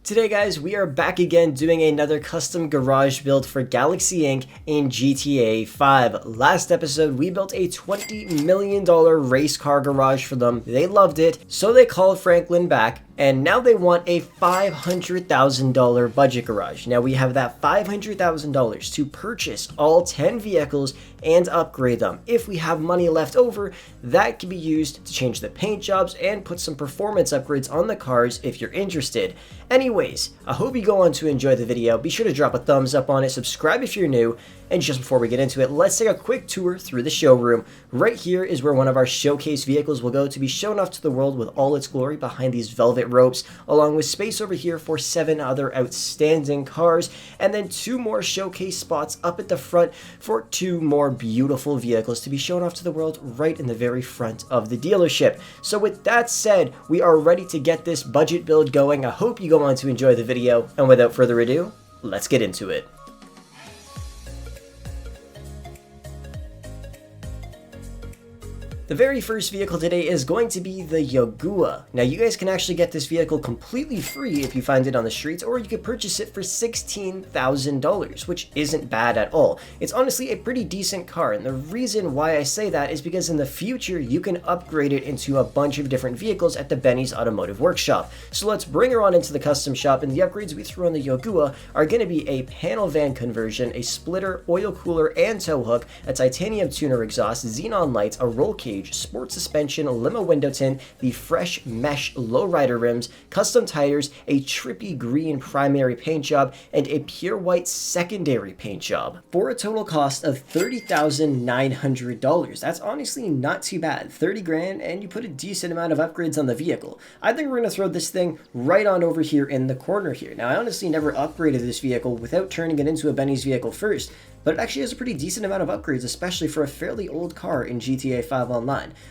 Today guys, we are back again doing another custom garage build for Galaxy Inc. in GTA 5. Last episode, we built a $20 million race car garage for them. They loved it, so they called Franklin back, and now they want a $500,000 budget garage. Now we have that $500,000 to purchase all 10 vehicles and upgrade them. If we have money left over, that can be used to change the paint jobs and put some performance upgrades on the cars if you're interested. Anyways, I hope you go on to enjoy the video. Be sure to drop a thumbs up on it, subscribe if you're new, and just before we get into it, let's take a quick tour through the showroom. Right here is where one of our showcase vehicles will go to be shown off to the world with all its glory behind these velvet ropes, along with space over here for 7 other outstanding cars, and then 2 more showcase spots up at the front for 2 more beautiful vehicles to be shown off to the world right in the very front of the dealership. So with that said, we are ready to get this budget build going. I hope you go on to enjoy the video, and without further ado, let's get into it. The very first vehicle today is going to be the Yogua. Now you guys can actually get this vehicle completely free if you find it on the streets, or you could purchase it for $16,000, which isn't bad at all. It's honestly a pretty decent car, and the reason why I say that is because in the future you can upgrade it into a bunch of different vehicles at the Benny's Automotive Workshop. So let's bring her on into the custom shop, and the upgrades we throw on the Yogua are going to be a panel van conversion, a splitter, oil cooler and tow hook, a titanium tuner exhaust, xenon lights, a roll cage, sport suspension, limo window tint, the fresh mesh lowrider rims, custom tires, a trippy green primary paint job, and a pure white secondary paint job, for a total cost of $30,900. That's honestly not too bad. 30 grand, and you put a decent amount of upgrades on the vehicle. I think we're going to throw this thing right on over here in the corner here. Now, I honestly never upgraded this vehicle without turning it into a Benny's vehicle first, but it actually has a pretty decent amount of upgrades, especially for a fairly old car in GTA 5 Online.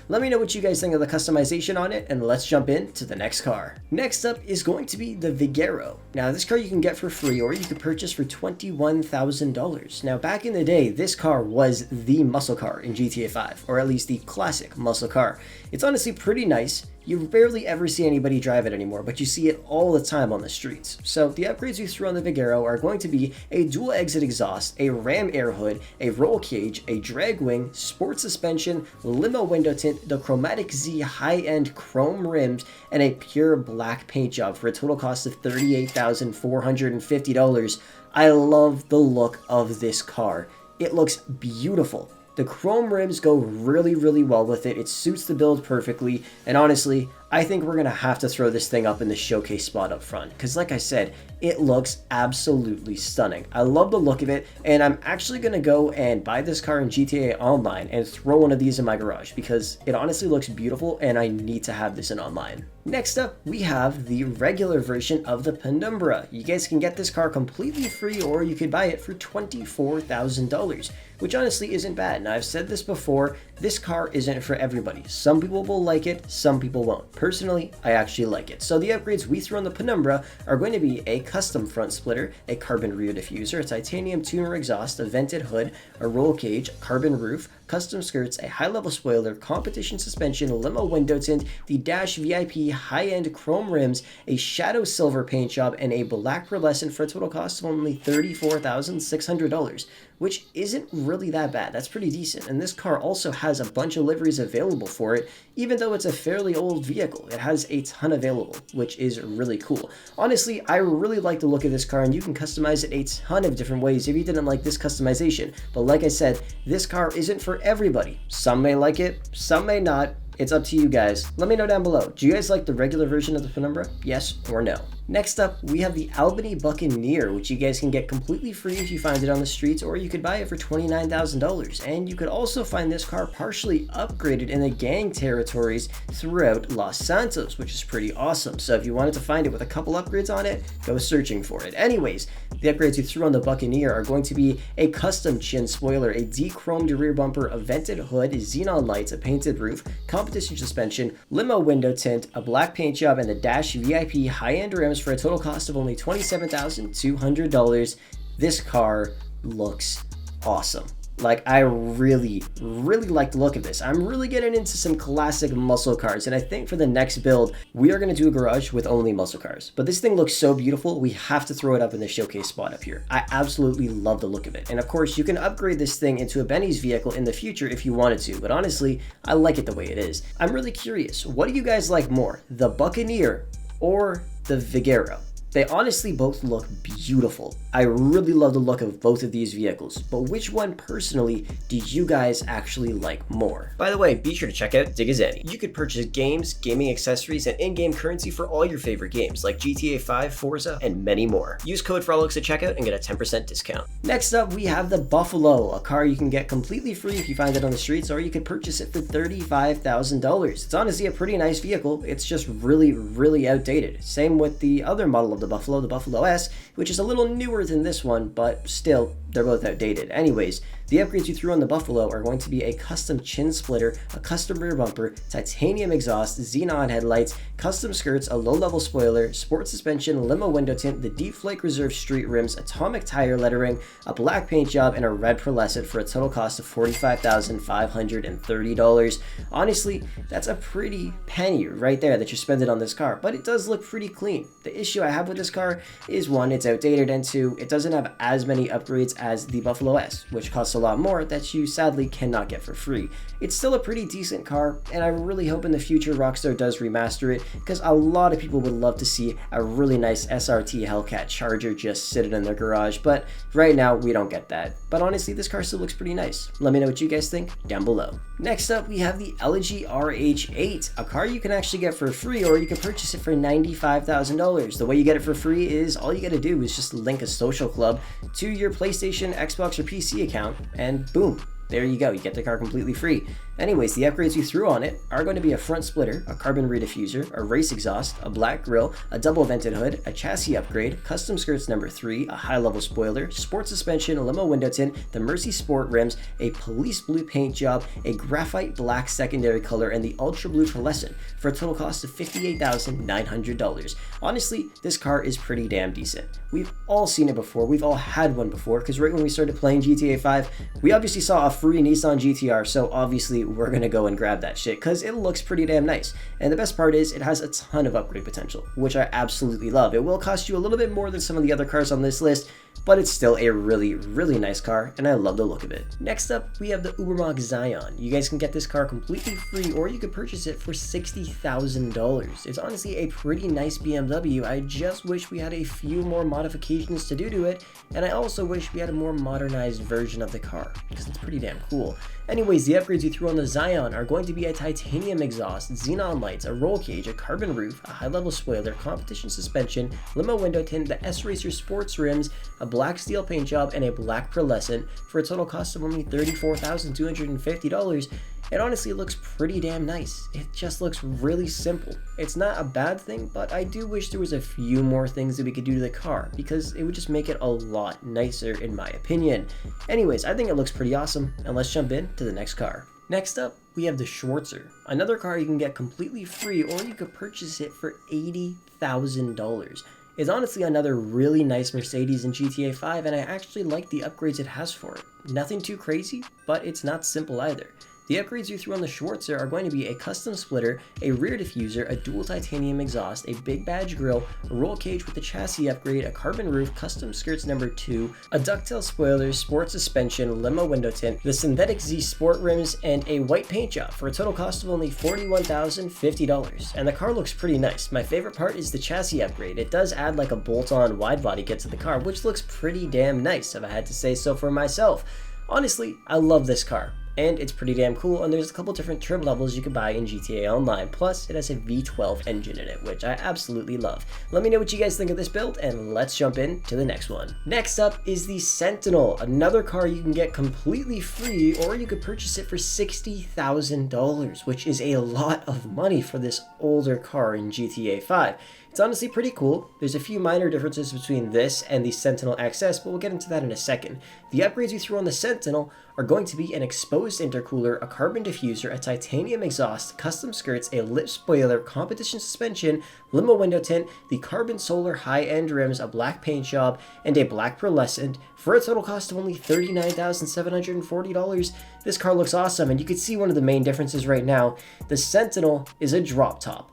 Let me know what you guys think of the customization on it, and let's jump into the next car. Next up is going to be the Vegaro. Now this car you can get for free, or you could purchase for $21,000. Now back in the day, this car was the muscle car in GTA 5, or at least the classic muscle car. It's honestly pretty nice. You rarely ever see anybody drive it anymore, but you see it all the time on the streets. So the upgrades we threw on the Vegaro are going to be a dual exit exhaust, a ram air hood, a roll cage, a drag wing, sport suspension, limo window tint, the Chromatic Z high-end chrome rims, and a pure black paint job for a total cost of $38,450. I love the look of this car. It looks beautiful. The chrome rims go really well with it. It suits the build perfectly, and honestly, I think we're going to have to throw this thing up in the showcase spot up front, because like I said, it looks absolutely stunning. I love the look of it, and I'm actually going to go and buy this car in GTA Online and throw one of these in my garage, because it honestly looks beautiful and I need to have this in online. Next up, we have the regular version of the Penumbra. You guys can get this car completely free, or you could buy it for $24,000, which honestly isn't bad. Now, I've said this before, this car isn't for everybody. Some people will like it, some people won't. Personally, I actually like it. So the upgrades we throw on the Penumbra are going to be a custom front splitter, a carbon rear diffuser, a titanium tuner exhaust, a vented hood, a roll cage, carbon roof, custom skirts, a high-level spoiler, competition suspension, limo window tint, the Dash VIP high-end chrome rims, a shadow silver paint job, and a black pearlescent for a total cost of only $34,600, which isn't really that bad. That's pretty decent. And this car also has a bunch of liveries available for it, even though it's a fairly old vehicle. It has a ton available, which is really cool. Honestly, I really like the look of this car, and you can customize it a ton of different ways if you didn't like this customization. But like I said, this car isn't for everybody. Some may like it, some may not. It's up to you guys. Let me know down below. Do you guys like the regular version of the Penumbra? Yes or no? Next up, we have the Albany Buccaneer, which you guys can get completely free if you find it on the streets, or you could buy it for $29,000. And you could also find this car partially upgraded in the gang territories throughout Los Santos, which is pretty awesome. So if you wanted to find it with a couple upgrades on it, go searching for it. Anyways, the upgrades you threw on the Buccaneer are going to be a custom chin spoiler, a de-chromed rear bumper, a vented hood, xenon lights, a painted roof, competition suspension, limo window tint, a black paint job, and the Dash VIP high-end rims for a total cost of only $27,200. This car looks awesome. Like, I really like the look of this. I'm really getting into some classic muscle cars, and I think for the next build, we are going to do a garage with only muscle cars. But this thing looks so beautiful, we have to throw it up in the showcase spot up here. I absolutely love the look of it. And of course, you can upgrade this thing into a Benny's vehicle in the future if you wanted to, but honestly, I like it the way it is. I'm really curious, what do you guys like more, the Buccaneer or the Vegaro? They honestly both look beautiful. I really love the look of both of these vehicles, but which one personally did you guys actually like more? By the way, be sure to check out Digizani. You could purchase games, gaming accessories, and in-game currency for all your favorite games like GTA 5, Forza, and many more. Use code Frolickz at checkout and get a 10% discount. Next up, we have the Buffalo, a car you can get completely free if you find it on the streets, or you could purchase it for $35,000. It's honestly a pretty nice vehicle. It's just really outdated. Same with the other model of the Buffalo S, which is a little newer than this one, but still, they're both outdated. Anyways, the upgrades you threw on the Buffalo are going to be a custom chin splitter, a custom rear bumper, titanium exhaust, xenon headlights, custom skirts, a low-level spoiler, sport suspension, limo window tint, the Deep Flake Reserve street rims, atomic tire lettering, a black paint job, and a red pearlescent for a total cost of $45,530. Honestly, that's a pretty penny right there that you're spending on this car, but it does look pretty clean. The issue I have with this car is, one, it's outdated, and two, it doesn't have as many upgrades as the Buffalo S, which costs a lot more that you sadly cannot get for free. It's still a pretty decent car, and I really hope in the future Rockstar does remaster it, because a lot of people would love to see a really nice SRT Hellcat Charger just sitting in their garage, but right now we don't get that. But honestly, this car still looks pretty nice. Let me know what you guys think down below. Next up, we have the Elegy RH8, a car you can actually get for free, or you can purchase it for $95,000. The way you get it for free is all you gotta do is just link a social club to your PlayStation, Xbox, or PC account, and boom, there you go, you get the car completely free. Anyways, the upgrades you threw on it are going to be a front splitter, a carbon rediffuser, a race exhaust, a black grille, a double vented hood, a chassis upgrade, custom skirts number 3, a high-level spoiler, sport suspension, a limo window tint, the Mercy Sport rims, a police blue paint job, a graphite black secondary color, and the ultra blue pearlescent for a total cost of $58,900. Honestly, this car is pretty damn decent. We've all seen it before, we've all had one before, because right when we started playing GTA 5, we obviously saw a free Nissan GTR, so obviously we're gonna go and grab that shit because it looks pretty damn nice. And the best part is it has a ton of upgrade potential, which I absolutely love. It will cost you a little bit more than some of the other cars on this list, but it's still a really nice car, and I love the look of it. Next up, we have the Ubermacht Zion. You guys can get this car completely free, or you could purchase it for $60,000. It's honestly a pretty nice BMW. I just wish we had a few more modifications to do to it, and I also wish we had a more modernized version of the car, because it's pretty damn cool. Anyways, the upgrades you threw on the Zion are going to be a titanium exhaust, xenon lights, a roll cage, a carbon roof, a high-level spoiler, competition suspension, limo window tint, the S-Racer sports rims, a black steel paint job, and a black pearlescent for a total cost of only $34,250. It honestly looks pretty damn nice. It just looks really simple. It's not a bad thing, but I do wish there was a few more things that we could do to the car, because it would just make it a lot nicer in my opinion. Anyways, I think it looks pretty awesome, and let's jump into the next car. Next up, we have the Schwarzer, another car you can get completely free, or you could purchase it for $80,000. It's honestly another really nice Mercedes in GTA 5, and I actually like the upgrades it has for it. Nothing too crazy, but it's not simple either. The upgrades you threw on the Schwarzer are going to be a custom splitter, a rear diffuser, a dual titanium exhaust, a big badge grille, a roll cage with a chassis upgrade, a carbon roof, custom skirts number 2, a ducktail spoiler, sport suspension, limo window tint, the synthetic Z sport rims, and a white paint job for a total cost of only $41,050. And the car looks pretty nice. My favorite part is the chassis upgrade. It does add like a bolt-on wide body kit to the car, which looks pretty damn nice, if I had to say so for myself. Honestly, I love this car. And it's pretty damn cool, and there's a couple different trim levels you can buy in GTA Online, plus it has a V12 engine in it, which I absolutely love. Let me know what you guys think of this build, and let's jump into the next one. Next up is the Sentinel, another car you can get completely free, or you could purchase it for $60,000, which is a lot of money for this older car in GTA 5. It's honestly pretty cool. There's a few minor differences between this and the Sentinel XS, but we'll get into that in a second. The upgrades we threw on the Sentinel are going to be an exposed intercooler, a carbon diffuser, a titanium exhaust, custom skirts, a lip spoiler, competition suspension, limo window tint, the carbon solar high-end rims, a black paint job, and a black pearlescent for a total cost of only $39,740. This car looks awesome, and you can see one of the main differences right now. The Sentinel is a drop top.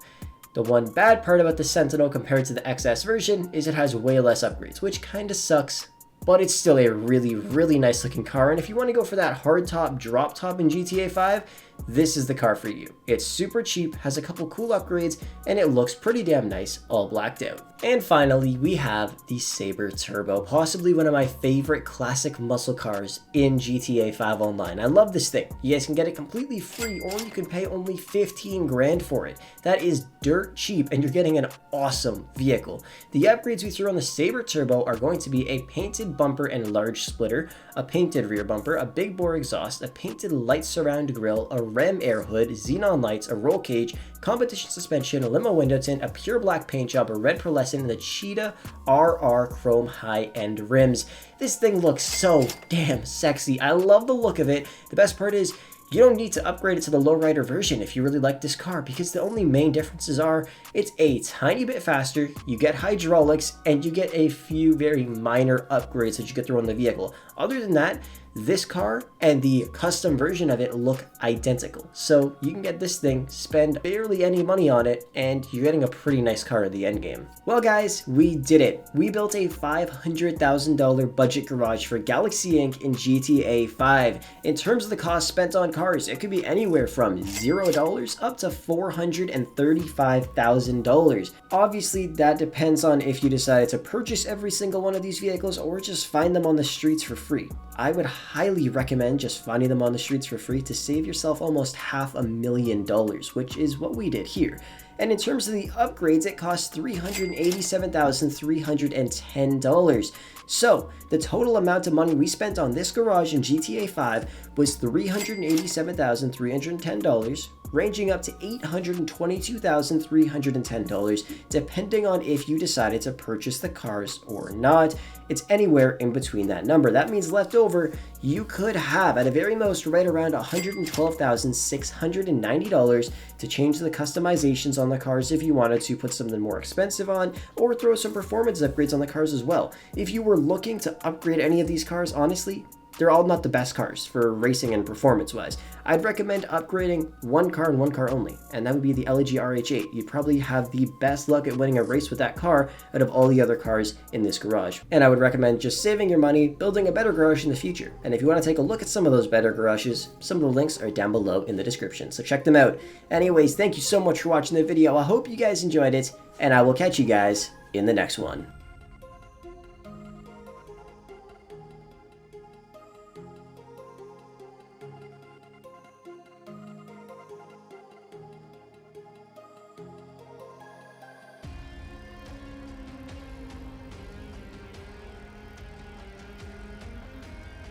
The one bad part about the Sentinel compared to the XS version is it has way less upgrades, which kinda sucks, but it's still a really, really nice looking car. And if you want to go for that hard top, drop top in GTA 5, this is the car for you. It's super cheap, has a couple cool upgrades, and it looks pretty damn nice, all blacked out. And finally, we have the Saber Turbo, possibly one of my favorite classic muscle cars in GTA 5 Online. I love this thing. You guys can get it completely free, or you can pay only 15 grand for it. That is dirt cheap, and you're getting an awesome vehicle. The upgrades we threw on the Saber Turbo are going to be a painted bumper and large splitter, a painted rear bumper, a big bore exhaust, a painted light surround grille, a Rem air hood, xenon lights, a roll cage, competition suspension, a limo window tint, a pure black paint job, a red pearlescent, and the Cheetah RR chrome high-end rims. This thing looks so damn sexy. I love the look of it. The best part is you don't need to upgrade it to the lowrider version if you really like this car, because the only main differences are it's a tiny bit faster, you get hydraulics, and you get a few very minor upgrades that you get through on the vehicle. Other than that, this car and the custom version of it look identical. So you can get this thing, spend barely any money on it, and you're getting a pretty nice car at the end game. Well guys, we did it. We built a $500,000 budget garage for Galaxy Inc. in GTA 5. In terms of the cost spent on cars, it could be anywhere from $0 up to $435,000. Obviously, that depends on if you decided to purchase every single one of these vehicles or just find them on the streets for free. I would highly recommend just finding them on the streets for free to save yourself almost $500,000, which is what we did here. And in terms of the upgrades, it cost $387,310. So the total amount of money we spent on this garage in GTA 5 was $387,310, ranging up to $822,310, depending on if you decided to purchase the cars or not. It's anywhere in between that number. That means left over, you could have at a very most right around $112,690 to change the customizations on the cars if you wanted to put something more expensive on, or throw some performance upgrades on the cars as well. If you were looking to upgrade any of these cars, honestly, they're all not the best cars for racing and performance wise. I'd recommend upgrading one car and one car only, and that would be the elegy RH8. You'd probably have the best luck at winning a race with that car out of all the other cars in this garage. And I would recommend just saving your money, building a better garage in the future. And if you want to take a look at some of those better garages, some of the links are down below in the description, so check them out. Anyways, thank you so much for watching the video. I hope you guys enjoyed it, and I will catch you guys in the next one.